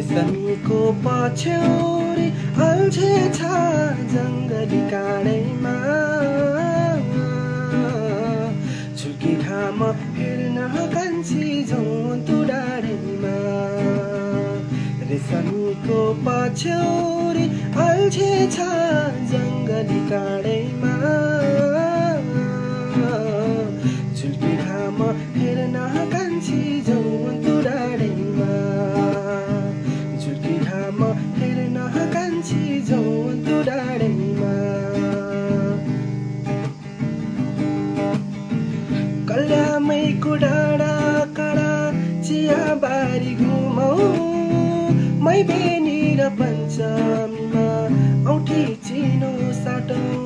रेशमको पछ्यौरी अल्छेछ जङ्गली काँडैमा झुल्की घाम हेर्न कान्छी जौन्तु डाँडैमा रेशमको पछ्यौरी अल्छेछ जङ्गली काँडैमा झुल्की घाम हेर्न कान्छी जौन्तु डाँडैमा झुल्की घाम हेर्न कान्छी जौन्तु डाँडैमा कल्यामैको डाँडा काँडा चियाबारी घुमौँ मै बेनी र पञ्चमीमा औठी चिनो साटौँ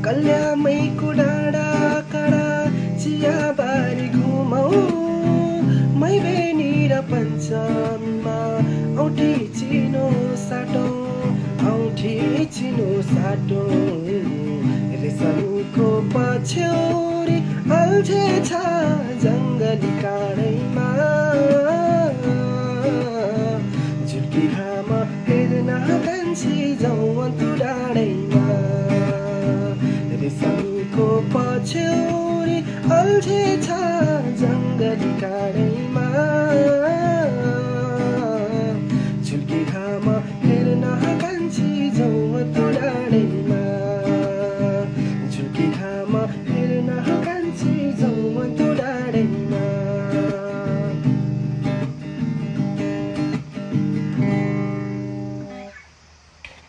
कल्यामैको डाँडा काँडा चियाबारी घुमौँ मै बेनी र पञ्चमीमा औठी चिनो साटौँ औठी चिनो साटौँ रेशमको पछ्यौरी अल्छेछ जङ्गली काँडैमा